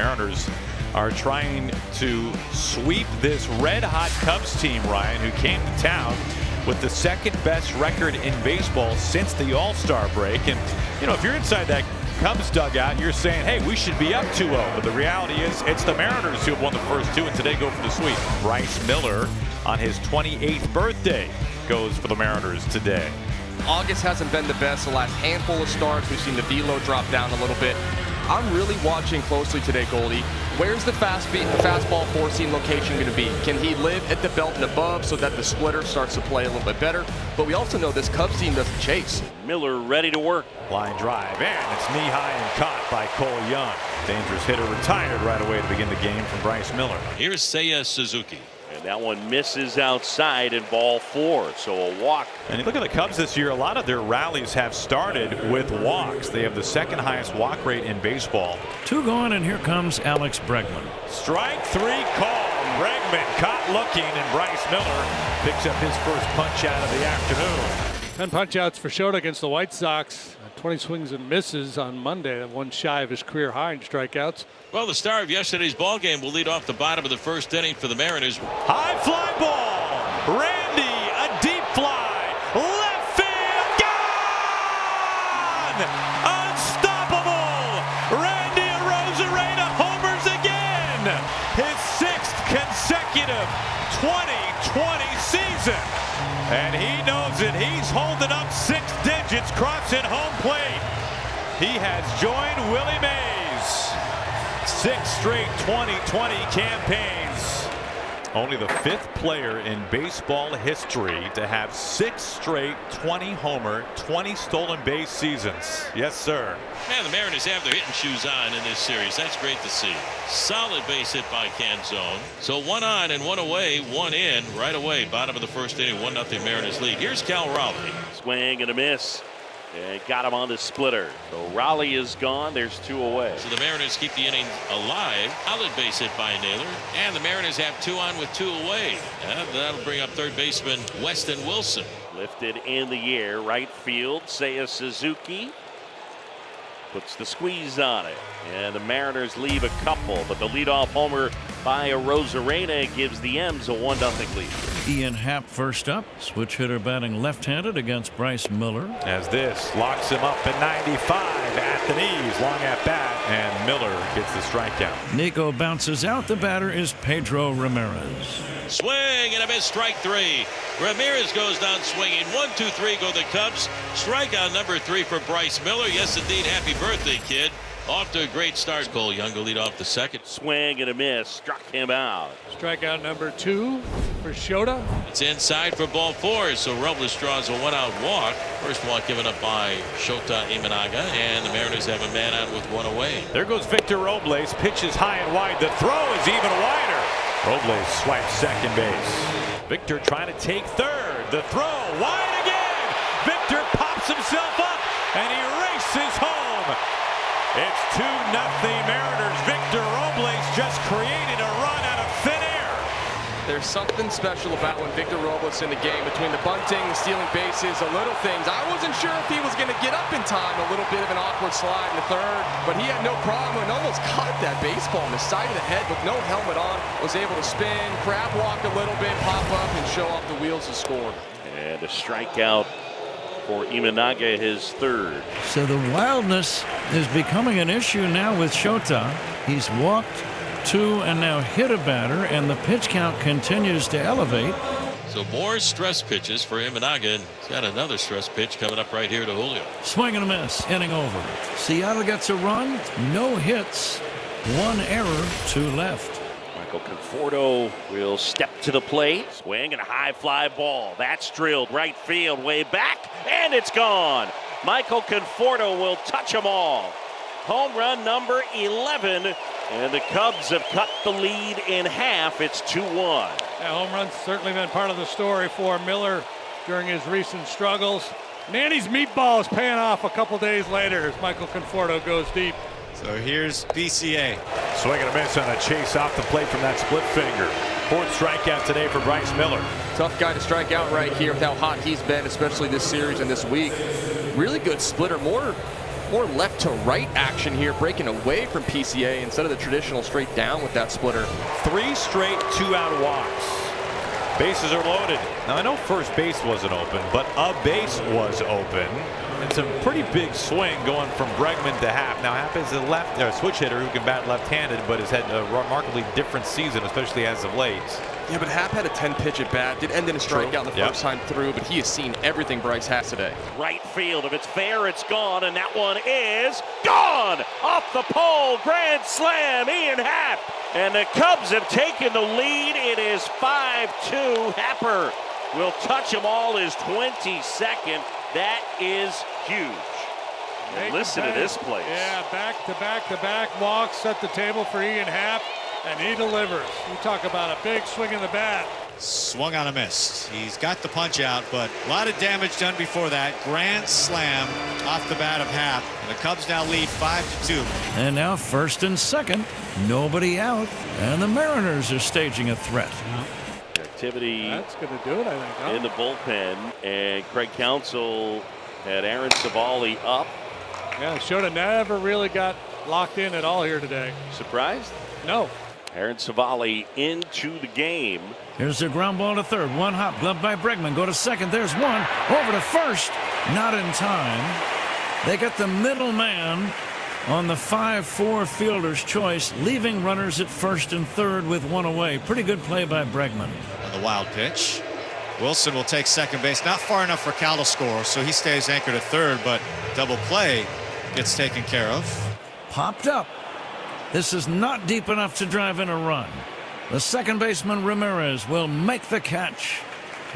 Mariners are trying to sweep this red-hot Cubs team, Ryan, who came to town with the second-best record in baseball since the All-Star break. And, you know, if you're inside that Cubs dugout, you're saying, hey, we should be up 2-0. But the reality is it's the Mariners who have won the first two and today go for the sweep. Bryce Miller on his 28th birthday goes for the Mariners today. August hasn't been the best. The last handful of starts, we've seen the velo drop down a little bit. I'm really watching closely today, Goldie. Where's the fastball four-seam location going to be? Can he live at the belt and above so that the splitter starts to play a little bit better? But we also know this Cubs team doesn't chase. Miller ready to work. Line drive, and it's knee-high and caught by Cole Young. Dangerous hitter retired right away to begin the game from Bryce Miller. Here's Seiya Suzuki. And that one misses outside in ball 4, so a walk. And you look at the Cubs this year, a lot of their rallies have started with walks. They have the second highest walk rate in baseball. 2 gone, and here comes Alex Bregman. Strike 3 call. Bregman caught looking, and Bryce Miller picks up his first punch out of the afternoon. 10 punch-outs for Shota against the White Sox. 20 swings and misses on Monday. One shy of his career high in strikeouts. Well, the star of yesterday's ball game will lead off the bottom of the first inning for the Mariners. High fly ball. Randy, a deep fly. Left field. Gone! Unstoppable. Randy Arozarena homers again. His 6th consecutive 2020 season. And he knows it. He's holding up 6 digits, crossing home plate. He has joined Willie Mays. 6 straight 2020 campaigns. Only the 5th player in baseball history to have 6 straight 20 homer, 20 stolen base seasons. Yes, sir. Man, the Mariners have their hitting shoes on in this series. That's great to see. Solid base hit by Canzone. So 1 on and 1 away, 1 in right away. Bottom of the first inning, 1-0 Mariners lead. Here's Cal Raleigh. Swing and a miss. And got him on the splitter. So Raleigh is gone. There's 2 away. So the Mariners keep the inning alive. Solid base hit by Naylor. And the Mariners have 2 on with 2 away. That'll bring up third baseman Weston Wilson. Lifted in the air. Right field. Seiya Suzuki puts the squeeze on it. And the Mariners leave a couple. But the leadoff homer by Arozarena gives the M's a 1-0 lead. Ian Happ first up. Switch hitter batting left-handed against Bryce Miller. As this locks him up at 95 at the knees. Long at bat, and Miller gets the strikeout. Nico bounces out. The batter is Pedro Ramirez. Swing and a miss, strike 3. Ramirez goes down swinging. 1-2-3 go the Cubs. Strikeout number 3 for Bryce Miller. Yes, indeed. Happy birthday, kid. Off to a great start. Cole Young will lead off the second. Swing and a miss. Struck him out. Strikeout number 2 for Shota. It's inside for ball 4. So Robles draws a 1-out walk. First walk given up by Shota Imanaga. And the Mariners have a man out with 1 away. There goes Victor Robles. Pitches high and wide. The throw is even wider. Robles swipes second base. Victor trying to take third. The throw wide again. Victor pops himself up and he races home. It's 2-0 Mariners. Victor Robles just created a run out of thin air. There's something special about when Victor Robles in the game, between the bunting, stealing bases, the little things. I wasn't sure if he was going to get up in time. A little bit of an awkward slide in the third, but he had no problem and almost caught that baseball on the side of the head with no helmet on. Was able to spin, crab walk a little bit, pop up, and show off the wheels to score. And a strikeout for Imanaga, his 3rd. So the wildness is becoming an issue now with Shota. He's walked 2 and now hit a batter, and the pitch count continues to elevate. So more stress pitches for Imanaga. And he's got another stress pitch coming up right here to Julio. Swing and a miss, inning over. Seattle gets a run, no hits, 1 error, 2 left. Michael Conforto will step to the plate. Swing and a high fly ball. That's drilled right field, way back, and it's gone. Michael Conforto will touch them all. Home run number 11, and the Cubs have cut the lead in half. It's 2-1. Yeah, home run's certainly been part of the story for Miller during his recent struggles. Manny's meatball is paying off a couple days later as Michael Conforto goes deep. So here's PCA. Swing and a miss on a chase off the plate from that split finger. 4th strikeout today for Bryce Miller. Tough guy to strike out right here with how hot he's been, especially this series and this week. Really good splitter. More more left to right action here, breaking away from PCA instead of the traditional straight down with that splitter. 3 straight 2-out walks. Bases are loaded. Now I know first base wasn't open, but a base was open. And some pretty big swing going from Bregman to Happ. Now Happ is a switch hitter who can bat left-handed, but has had a remarkably different season, especially as of late. Yeah, but Happ had a 10-pitch at bat. Did end in a strikeout the first time through, but he has seen everything Bryce has today. Right field. If it's fair, it's gone, and that one is gone! Off the pole, grand slam, Ian Happ. And the Cubs have taken the lead. It is 5-2. Happer will touch them all his 22nd. That is huge. And listen to this place. Yeah, back-to-back walks, set the table for Ian Happ, and he delivers. You talk about a big swing in the bat. Swung on a miss. He's got the punch out, but a lot of damage done before that. Grand slam off the bat of Happ. And the Cubs now lead 5-2. And now first and second, nobody out, and the Mariners are staging a threat. Activity That's going to do it, I think. Huh? in the bullpen, and Craig Counsell had Aaron Savali up. Yeah, Shota never really got locked in at all here today. Surprised? No. Aaron Savali into the game. Here's their ground ball to third. One hop, gloved by Bregman. Go to second. There's one. Over to first. Not in time. They get the middle man on the 5-4 fielder's choice, leaving runners at first and third with one away. Pretty good play by Bregman. On the wild pitch. Wilson will take second base. Not far enough for Cal to score, so he stays anchored at third, but double play gets taken care of. Popped up. This is not deep enough to drive in a run. The second baseman Ramirez will make the catch.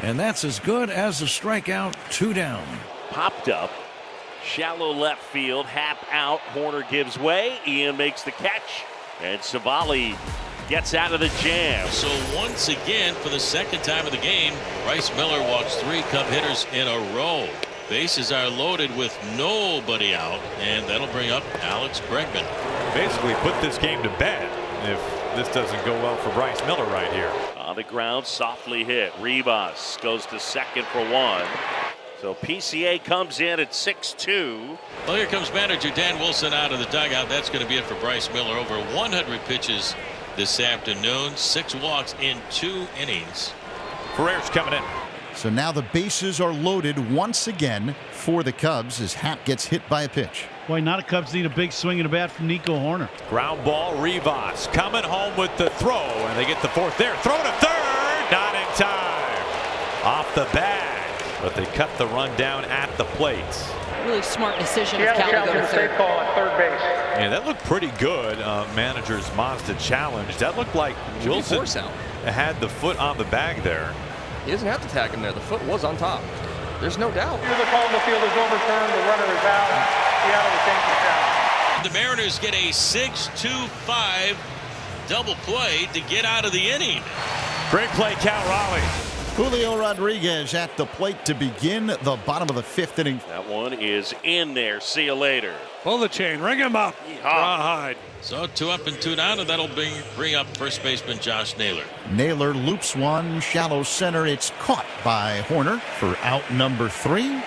And that's as good as a strikeout. 2 down. Popped up. Shallow left field. Happ out. Horner gives way. Ian makes the catch. And Savali gets out of the jam. So once again, for the second time of the game, Bryce Miller walks 3 Cub hitters in a row. Bases are loaded with nobody out, and that'll bring up Alex Bregman. Basically put this game to bed if this doesn't go well for Bryce Miller right here. On the ground, softly hit. Rivas goes to second for 1. So PCA comes in at 6-2. Well, here comes manager Dan Wilson out of the dugout. That's going to be it for Bryce Miller. Over 100 pitches this afternoon. 6 walks in 2 innings. Ferrer's coming in. So now the bases are loaded once again for the Cubs as Happ gets hit by a pitch. Boy, now the Cubs need a big swing and a bat from Nico Horner. Ground ball, Rivas coming home with the throw, and they get the fourth there. Throw to third, not in time. Off the bag, but they cut the run down at the plate. Really smart decision of Cal to go to third. Call at third base. Yeah, that looked pretty good. Manager's Mazda challenge. That looked like Wilson had the foot on the bag there. He doesn't have to tag him there. The foot was on top. There's no doubt. The call in the field is overturned. The runner is out. Seattle retains the challenge. The Mariners get a 6-2-5 double play to get out of the inning. Great play, Cal Raleigh. Julio Rodriguez at the plate to begin the bottom of the 5th inning. That one is in there. See you later. Pull the chain. Ring him up. Rawhide. So 2 up and 2 down, and that'll bring up first baseman Josh Naylor. Naylor loops one, shallow center. It's caught by Horner for out number 3.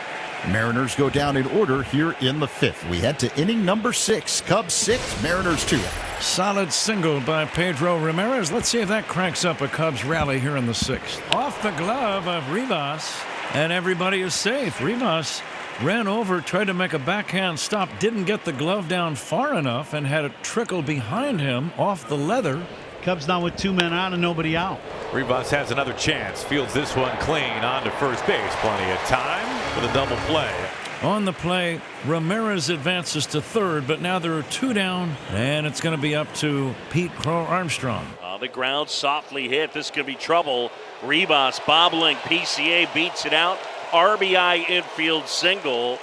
Mariners go down in order here in the 5th. We head to inning number 6. Cubs 6, Mariners 2. Solid single by Pedro Ramirez. Let's see if that cranks up a Cubs rally here in the 6th. Off the glove of Rivas, and everybody is safe. Rivas ran over, tried to make a backhand stop, didn't get the glove down far enough, and had it trickle behind him off the leather. Cubs now with 2 men on and nobody out. Rivas has another chance. Fields this one clean on to first base. Plenty of time for the double play. On the play, Ramirez advances to third, but now there are 2 down, and it's going to be up to Pete Crow Armstrong. On the ground, softly hit. This could be trouble. Rivas bobbling. PCA beats it out. RBI infield single,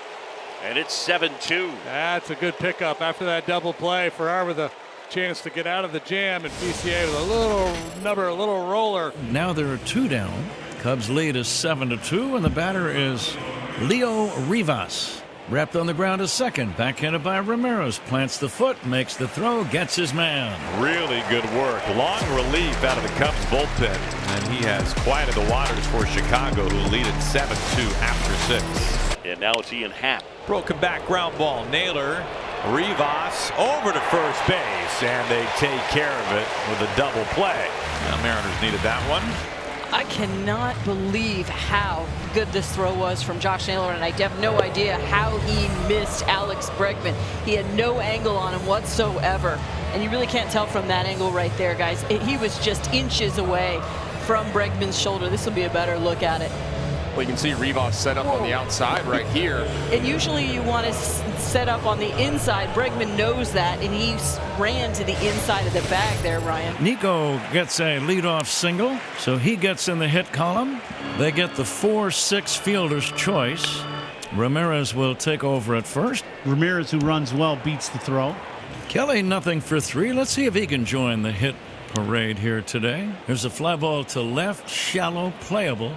and it's 7-2. That's a good pickup after that double play. Ferrer with a chance to get out of the jam, and PCA with a little number, a little roller. Now there are 2 down. Cubs lead is 7-2, and the batter is Leo Rivas. Wrapped on the ground is second. Backhanded by Ramirez. Plants the foot, makes the throw, gets his man. Really good work. Long relief out of the Cubs bullpen. And he has quieted the waters for Chicago, who lead at 7-2 after 6. And now it's Ian Happ. Broken back ground ball. Naylor, Rivas over to first base, and they take care of it with a double play. Now Mariners needed that one. I cannot believe how good this throw was from Josh Naylor, and I have no idea how he missed Alex Bregman. He had no angle on him whatsoever, and you really can't tell from that angle right there, guys. He was just inches away from Bregman's shoulder. This will be a better look at it. Well, you can see Rivas set up on the outside right here. And usually you want to set up on the inside. Bregman knows that, and he ran to the inside of the bag there, Ryan. Nico gets a leadoff single, so he gets in the hit column. They get the 4-6 fielder's choice. Ramirez will take over at first. Ramirez, who runs well, beats the throw. Kelly, nothing for 3. Let's see if he can join the hit parade here today. There's a fly ball to left, shallow, playable.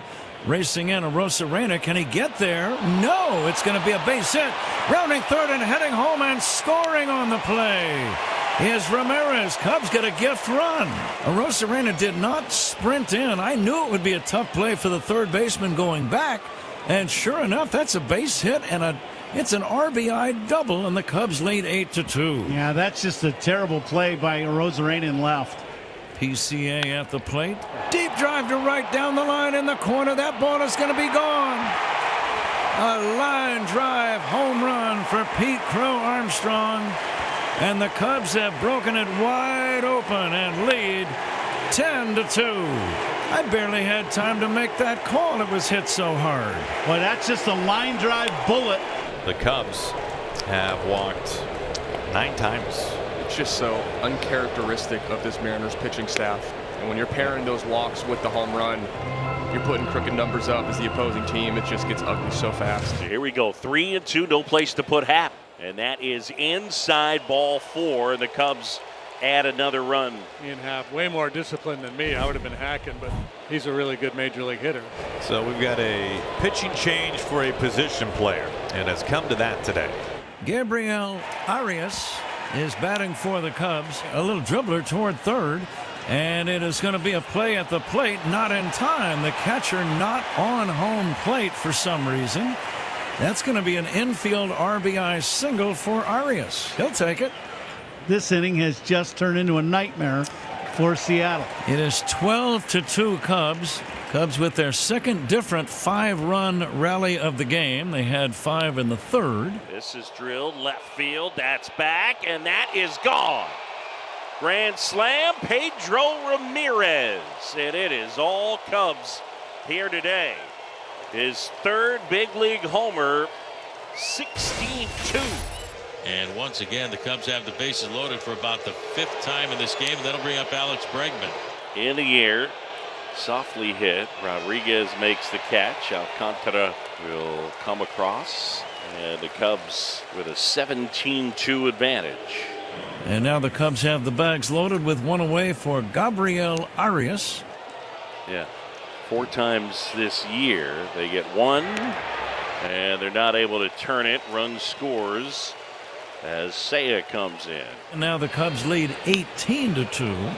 Racing in Arozarena. Can he get there? No, it's going to be a base hit. Rounding third and heading home and scoring on the play is Ramirez. Cubs get a gift run. Arozarena did not sprint in. I knew it would be a tough play for the third baseman going back. And sure enough, that's a base hit and it's an RBI double, and the Cubs lead 8-2. Yeah, that's just a terrible play by Arozarena in left. PCA at the plate. Deep drive to right down the line in the corner. That ball is going to be gone. A line drive home run for Pete Crow Armstrong. And the Cubs have broken it wide open and lead 10-2. I barely had time to make that call. It was hit so hard. Well, that's just a line drive bullet. The Cubs have walked 9 times. It's just so uncharacteristic of this Mariners pitching staff. And when you're pairing those walks with the home run, you're putting crooked numbers up as the opposing team. It just gets ugly so fast. Here we go. 3-2. No place to put Happ. And that is inside ball 4. And the Cubs add another run. Ian Happ, way more disciplined than me. I would have been hacking, but he's a really good major league hitter. So we've got a pitching change for a position player, and it's come to that today. Gabriel Arias is batting for the Cubs. A little dribbler toward third, and it is going to be a play at the plate, not in time. The catcher not on home plate for some reason. That's going to be an infield RBI single for Arias. He'll take it. This inning has just turned into a nightmare for Seattle. It is 12-2 Cubs. Cubs with their second different 5-run rally of the game. They had 5 in the third. This is drilled left field. That's back, and that is gone. Grand slam, Pedro Ramirez. And it is all Cubs here today. His third big league homer, 16-2. And once again, the Cubs have the bases loaded for about the 5th time in this game, and that'll bring up Alex Bregman. In the air, softly hit. Rodriguez makes the catch. Alcantara will come across, and the Cubs with a 17-2 advantage. And now the Cubs have the bags loaded with one away for Gabriel Arias. Yeah, 4 times this year. They get 1, and they're not able to turn it. Run scores as Seiya comes in. And now the Cubs lead 18-2.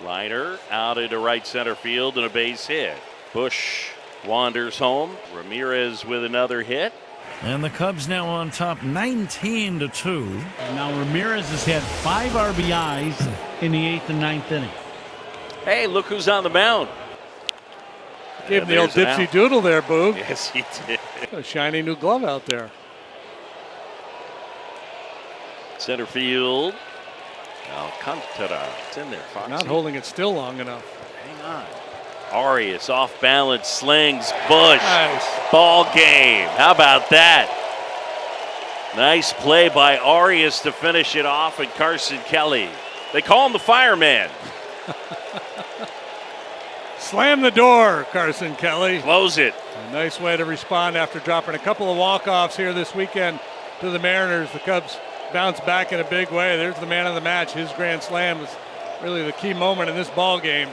Liner out into right center field and a base hit. Bush wanders home. Ramirez with another hit. And the Cubs now on top 19-2. And now Ramirez has had 5 RBIs in the 8th and 9th inning. Hey, look who's on the mound. Gave him the old dipsy doodle there, Boog. Yes, he did. A shiny new glove out there. Center field. Alcantara. It's in there, Fox. Not holding it still long enough. Hang on. Arias off balance, slings, Bush. Nice. Ball game. How about that? Nice play by Arias to finish it off, and Carson Kelly. They call him the fireman. Slam the door, Carson Kelly. Close it. A nice way to respond after dropping a couple of walk-offs here this weekend to the Mariners. The Cubs bounce back in a big way. There's the man of the match. His grand slam was really the key moment in this ball game.